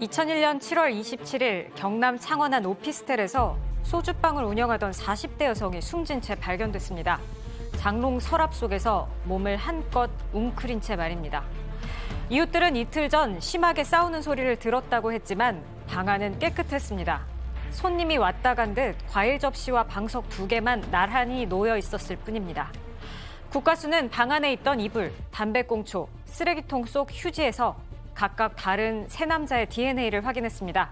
2001년 7월 27일 경남 창원 한 오피스텔에서 소주방을 운영하던 40대 여성이 숨진 채 발견됐습니다. 장롱 서랍 속에서 몸을 한껏 웅크린 채 말입니다. 이웃들은 이틀 전 심하게 싸우는 소리를 들었다고 했지만 방 안은 깨끗했습니다. 손님이 왔다 간 듯 과일 접시와 방석 2개만 나란히 놓여 있었을 뿐입니다. 국과수는 방 안에 있던 이불, 담배꽁초, 쓰레기통 속 휴지에서 각각 다른 세 남자의 DNA를 확인했습니다.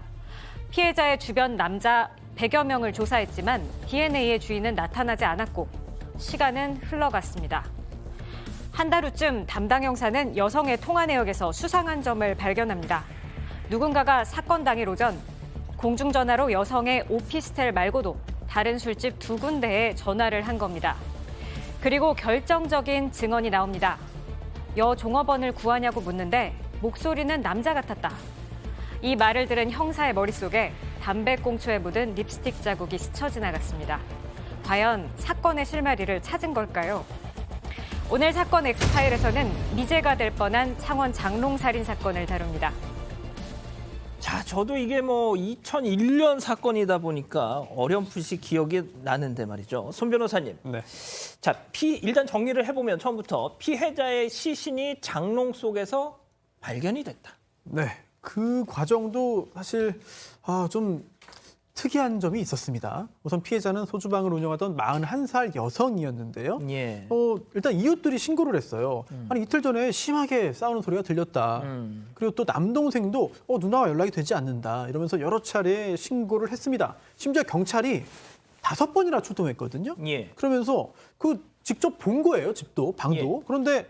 피해자의 주변 남자 100여 명을 조사했지만 DNA의 주인은 나타나지 않았고 시간은 흘러갔습니다. 한 달 후쯤 담당 형사는 여성의 통화 내역에서 수상한 점을 발견합니다. 누군가가 사건 당일 오전 공중전화로 여성의 오피스텔 말고도 다른 술집 2군데에 전화를 한 겁니다. 그리고 결정적인 증언이 나옵니다. 여 종업원을 구하냐고 묻는데 목소리는 남자 같았다. 이 말을 들은 형사의 머릿속에 담배꽁초에 묻은 립스틱 자국이 스쳐 지나갔습니다. 과연 사건의 실마리를 찾은 걸까요? 오늘 사건 엑스파일에서는 미제가 될 뻔한 창원 장롱살인 사건을 다룹니다. 자, 저도 이게 2001년 사건이다 보니까 어렴풋이 기억이 나는데 말이죠. 손 변호사님. 네. 자, 일단 정리를 해보면 처음부터 피해자의 시신이 장롱 속에서 발견이 됐다. 네. 그 과정도 사실 좀 특이한 점이 있었습니다. 우선 피해자는 소주방을 운영하던 41살 여성이었는데요. 예. 일단 이웃들이 신고를 했어요. 아니 이틀 전에 심하게 싸우는 소리가 들렸다. 그리고 또 남동생도 누나와 연락이 되지 않는다. 이러면서 여러 차례 신고를 했습니다. 심지어 경찰이 5번이나 출동했거든요. 예. 그러면서 직접 본 거예요. 집도 방도. 예. 그런데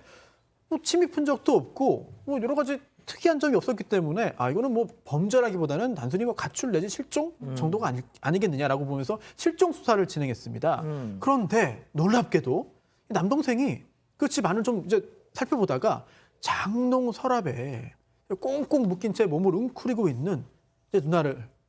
침입 흔적도 없고 여러 가지 특이한 점이 없었기 때문에 이거는 범죄라기보다는 단순히 가출 내지 실종 정도가 아니겠느냐라고 보면서 실종 수사를 진행했습니다. 그런데 놀랍게도 남동생이 그 집 안을 좀 이제 살펴보다가 장롱 서랍에 꽁꽁 묶인 채 몸을 웅크리고 있는 이제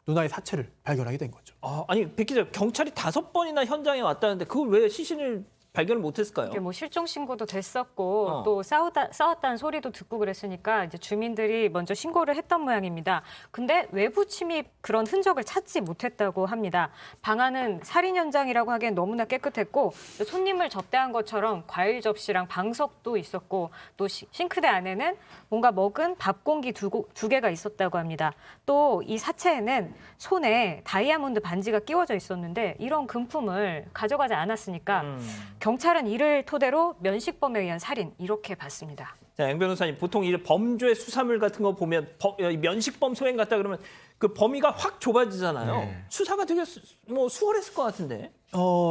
누나의 사체를 발견하게 된 거죠. 아니, 백 기자, 경찰이 5번이나 현장에 왔다는데 그걸 왜 시신을 발견을 못했을까요? 이게 실종 신고도 됐었고 또 싸웠다는 소리도 듣고 그랬으니까 이제 주민들이 먼저 신고를 했던 모양입니다. 근데 외부 침입 그런 흔적을 찾지 못했다고 합니다. 방 안은 살인 현장이라고 하기엔 너무나 깨끗했고 손님을 접대한 것처럼 과일 접시랑 방석도 있었고 또 싱크대 안에는 뭔가 먹은 밥 공기 2개가 있었다고 합니다. 또 이 사체에는 손에 다이아몬드 반지가 끼워져 있었는데 이런 금품을 가져가지 않았으니까 경찰은 이를 토대로 면식범에 의한 살인 이렇게 봤습니다. 자, 양 변호사님, 보통 이 범죄 수사물 같은 거 보면 면식범 소행 같다 그러면 그 범위가 확 좁아지잖아요. 네. 수사가 되게 수월했을 것 같은데.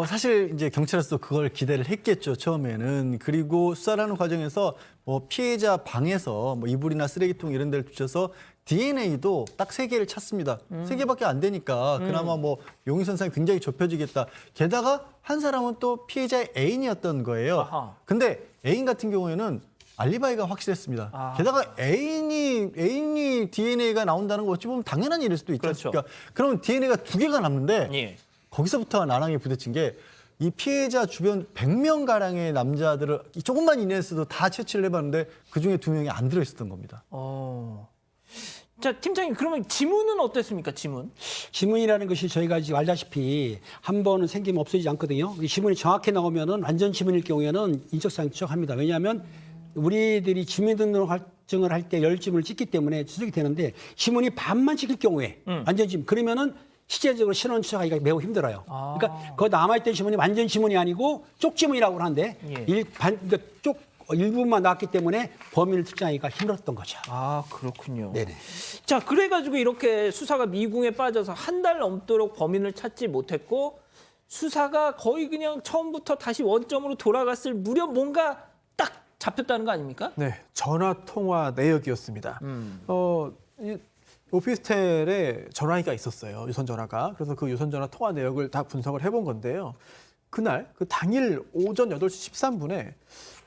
사실 이제 경찰에서 그걸 기대를 했겠죠, 처음에는. 그리고 수사하는 과정에서 피해자 방에서 이불이나 쓰레기통 이런 데를 뒤져서 DNA도 딱 3개를 찾습니다. 3개밖에 안 되니까 그나마 용의선상이 굉장히 좁혀지겠다. 게다가 한 사람은 또 피해자의 애인이었던 거예요. 아하. 근데 애인 같은 경우에는 알리바이가 확실했습니다. 게다가 애인이 DNA가 나온다는 거 어찌 보면 당연한 일일 수도 있지 그렇죠. 않습니까? 그러면 DNA가 2개가 남는데 예. 거기서부터 나랑이 부딪힌 게 이 피해자 주변 100명가량의 남자들을 조금만 이내에서도 다 채취를 해봤는데 그중에 2명이 안 들어있었던 겁니다. 자, 팀장님, 그러면 지문은 어땠습니까, 지문? 지문이라는 것이 저희가 지금 알다시피 한 번은 생기면 없어지지 않거든요. 이 지문이 정확히 나오면은 완전 지문일 경우에는 인적사항 추적합니다. 왜냐하면 우리들이 주민등록증을 할 때 10지문을 찍기 때문에 추적이 되는데 지문이 반만 찍힐 경우에 완전 지문 그러면은 실제적으로 신원 추적하기가 매우 힘들어요. 그러니까 그 남아있던 지문이 완전 지문이 아니고 쪽지문이라고 하는데 예. 그러니까 일부분만 나왔기 때문에 범인을 특정하기가 힘들었던 거죠. 그렇군요. 네네. 자, 그래가지고 이렇게 수사가 미궁에 빠져서 한 달 넘도록 범인을 찾지 못했고 수사가 거의 그냥 처음부터 다시 원점으로 돌아갔을 무렵 뭔가 딱 잡혔다는 거 아닙니까? 네, 전화 통화 내역이었습니다. 이 오피스텔에 전화기가 있었어요. 유선 전화가. 그래서 그 유선 전화 통화 내역을 다 분석을 해본 건데요. 그날 당일 오전 8시 13분에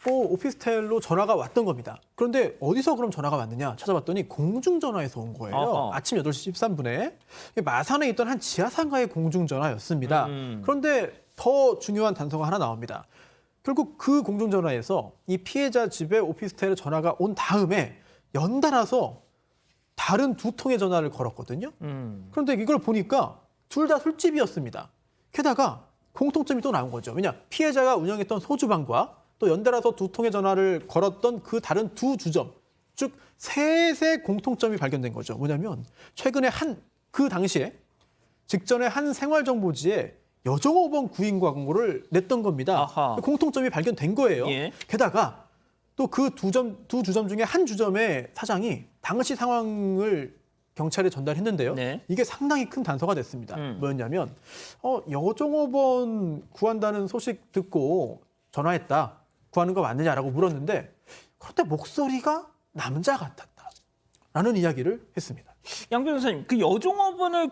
오피스텔로 전화가 왔던 겁니다. 그런데 어디서 그럼 전화가 왔느냐 찾아봤더니 공중전화에서 온 거예요. 어허. 아침 8시 13분에 마산에 있던 한 지하상가의 공중전화였습니다. 그런데 더 중요한 단서가 하나 나옵니다. 결국 그 공중전화에서 이 피해자 집에 오피스텔에 전화가 온 다음에 연달아서 다른 두 통의 전화를 걸었거든요. 그런데 이걸 보니까 둘 다 술집이었습니다. 게다가 공통점이 또 나온 거죠. 왜냐, 피해자가 운영했던 소주방과 또 연달아서 두 통의 전화를 걸었던 그 다른 두 주점, 즉 셋의 공통점이 발견된 거죠. 뭐냐면 최근에 그 당시에 직전에 한 생활정보지에 여종업원 구인 광고를 냈던 겁니다. 아하. 공통점이 발견된 거예요. 예. 게다가 또 그 두 주점 중에 한 주점의 사장이 당시 상황을 경찰에 전달했는데요. 네. 이게 상당히 큰 단서가 됐습니다. 뭐였냐면 여종업원 구한다는 소식 듣고 전화했다. 구하는 거 맞느냐라고 물었는데 그런데 목소리가 남자 같았다라는 이야기를 했습니다. 양 변호사님, 그 여종업원을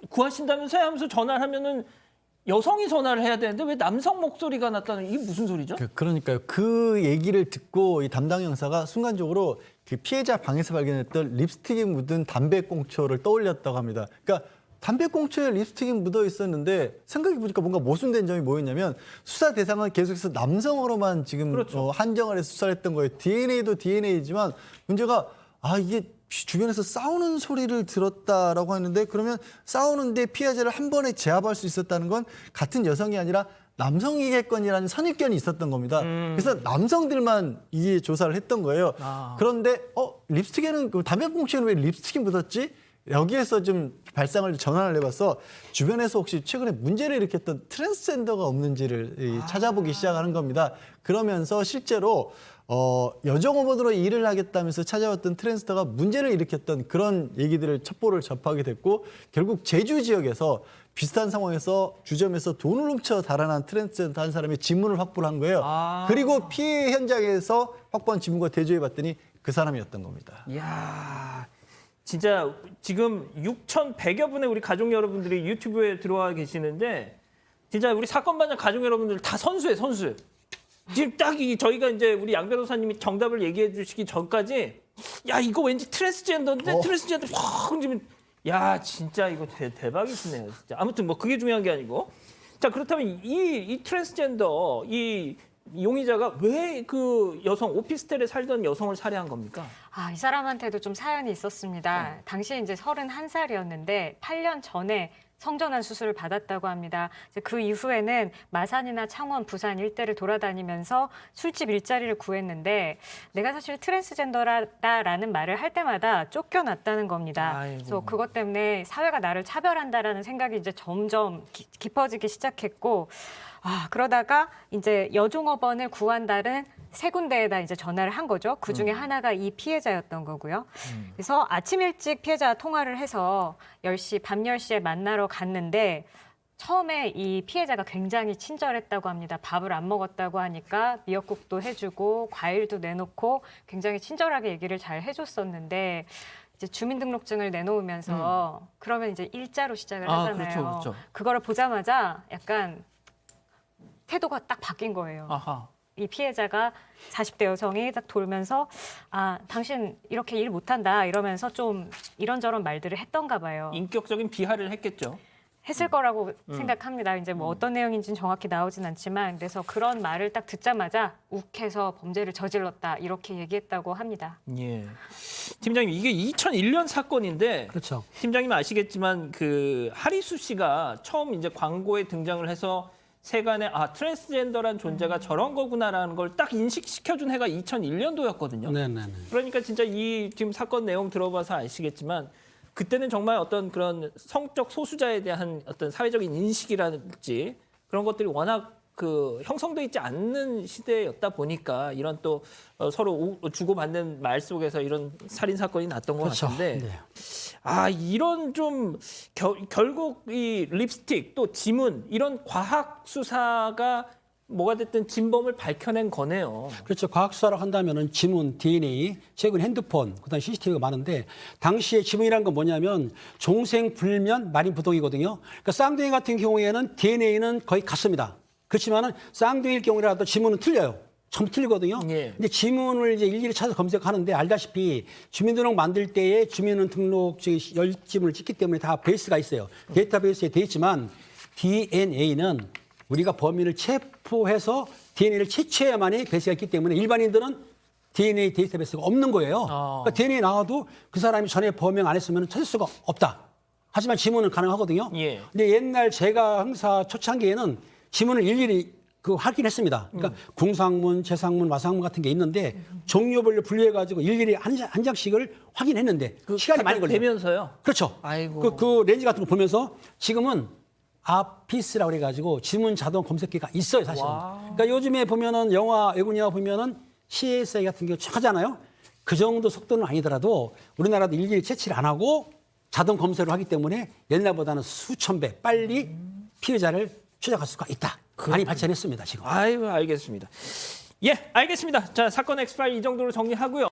구하신다면서요 하면서 전화를 하면은 여성이 전화를 해야 되는데 왜 남성 목소리가 났다는 이게 무슨 소리죠? 그러니까요. 그 얘기를 듣고 이 담당 형사가 순간적으로 그 피해자 방에서 발견했던 립스틱이 묻은 담배꽁초를 떠올렸다고 합니다. 그러니까 담배꽁초에 립스틱이 묻어 있었는데 생각해보니까 뭔가 모순된 점이 뭐였냐면 수사 대상은 계속해서 남성으로만 지금 그렇죠. 한정을 해서 수사를 했던 거예요. DNA도 DNA지만 문제가 이게 주변에서 싸우는 소리를 들었다라고 하는데 그러면 싸우는데 피해자를 한 번에 제압할 수 있었다는 건 같은 여성이 아니라 남성이겠거니라는 선입견이 있었던 겁니다. 그래서 남성들만 이 조사를 했던 거예요. 그런데 립스틱에는 담배꽁초에는 왜 립스틱이 묻었지? 여기에서 좀 발상을 전환을 해봐서 주변에서 혹시 최근에 문제를 일으켰던 트랜스젠더가 없는지를 찾아보기 시작하는 겁니다. 그러면서 실제로 여종업원으로 일을 하겠다면서 찾아왔던 트랜스젠더가 문제를 일으켰던 그런 얘기들을 첩보를 접하게 됐고 결국 제주 지역에서 비슷한 상황에서 주점에서 돈을 훔쳐 달아난 트랜스젠더 한 사람이 지문을 확보를 한 거예요. 그리고 피해 현장에서 확보한 지문과 대조해봤더니 그 사람이었던 겁니다. 이야, 진짜 지금 6,100여 분의 우리 가족 여러분들이 유튜브에 들어와 계시는데 진짜 우리 사건 반장 가족 여러분들 다 선수예요, 선수. 지금 딱 저희가 이제 우리 양 변호사님이 정답을 얘기해 주시기 전까지 야 이거 왠지 트랜스젠더인데 트랜스젠더 확 그러면 야 진짜 이거 대박이시네요, 진짜. 아무튼 뭐 그게 중요한 게 아니고 자 그렇다면 이 트랜스젠더 이 용의자가 왜 그 여성 오피스텔에 살던 여성을 살해한 겁니까? 이 사람한테도 좀 사연이 있었습니다. 당시에 이제 31살이었는데 8년 전에 성전환 수술을 받았다고 합니다. 이제 그 이후에는 마산이나 창원, 부산 일대를 돌아다니면서 술집 일자리를 구했는데 내가 사실 트랜스젠더라는 말을 할 때마다 쫓겨났다는 겁니다. 아이고. 그래서 그것 때문에 사회가 나를 차별한다라는 생각이 이제 점점 깊어지기 시작했고 그러다가 이제 여종업원을 구한다는 세 군데에다 이제 전화를 한 거죠. 그 중에 하나가 이 피해자였던 거고요. 그래서 아침 일찍 피해자와 통화를 해서 밤 10시에 만나러 갔는데 처음에 이 피해자가 굉장히 친절했다고 합니다. 밥을 안 먹었다고 하니까 미역국도 해주고 과일도 내놓고 굉장히 친절하게 얘기를 잘 해줬었는데 이제 주민등록증을 내놓으면서 그러면 이제 일자로 시작을 하잖아요. 그렇죠. 그거를 보자마자 약간 태도가 딱 바뀐 거예요. 아하. 이 피해자가 40대 여성이 딱 돌면서 당신 이렇게 일 못한다 이러면서 좀 이런저런 말들을 했던가 봐요. 인격적인 비하를 했겠죠. 했을 거라고 생각합니다. 이제 뭐 어떤 내용인지는 정확히 나오진 않지만 그래서 그런 말을 딱 듣자마자 욱해서 범죄를 저질렀다 이렇게 얘기했다고 합니다. 예. 팀장님 이게 2001년 사건인데 그렇죠. 팀장님 아시겠지만 그 하리수 씨가 처음 이제 광고에 등장을 해서 세간에 트랜스젠더란 존재가 저런 거구나라는 걸 딱 인식시켜준 해가 2001년도였거든요. 네네네. 그러니까 진짜 이 지금 사건 내용 들어봐서 아시겠지만 그때는 정말 어떤 그런 성적 소수자에 대한 어떤 사회적인 인식이라든지 그런 것들이 워낙 그 형성돼 있지 않는 시대였다 보니까 이런 또 서로 주고받는 말 속에서 이런 살인 사건이 났던 것 그렇죠. 같은데 네. 이런 좀 결국 이 립스틱 또 지문 이런 과학 수사가 뭐가 됐든 진범을 밝혀낸 거네요. 그렇죠. 과학수사라고 한다면은 지문, DNA, 최근 핸드폰, 그다음 CCTV가 많은데 당시에 지문이란 건 뭐냐면 종생불면 말인부동이거든요. 그러니까 쌍둥이 같은 경우에는 DNA는 거의 같습니다. 그렇지만은 쌍둥이일 경우라도 지문은 틀려요. 전부 틀리거든요. 예. 근데 지문을 이제 일일이 찾아서 검색하는데 알다시피 주민등록 만들 때에 주민등록증 열지문을 찍기 때문에 다 베이스가 있어요. 데이터베이스에 돼 있지만 DNA는 우리가 범인을 체포해서 DNA를 채취해야만이 베이스가 있기 때문에 일반인들은 DNA 데이터베이스가 없는 거예요. 그러니까 DNA 나와도 그 사람이 전에 범행 안 했으면 찾을 수가 없다. 하지만 지문은 가능하거든요. 예. 근데 옛날 제가 형사 초창기에는 지문을 일일이 확인했습니다. 그러니까 궁상문, 재상문, 와상문 같은 게 있는데 종류별로 분류해가지고 일일이 한 장씩을 확인했는데 시간이 많이 걸려요. 되면서요. 그렇죠. 아이고. 그 렌즈 같은 거 보면서 지금은 아피스라고 그래가지고 지문 자동 검색기가 있어요, 사실은. 그러니까 요즘에 보면은 영화, 외국 영화 보면은 CSI 같은 경우 쫙 하잖아요. 그 정도 속도는 아니더라도 우리나라도 일일이 채취를 안 하고 자동 검색을 하기 때문에 옛날보다는 수천 배 빨리 피해자를 추적할 수가 있다. 많이 발전했습니다, 지금. 아이고, 알겠습니다. 예, 알겠습니다. 자, 사건 엑스파일 이 정도로 정리하고요.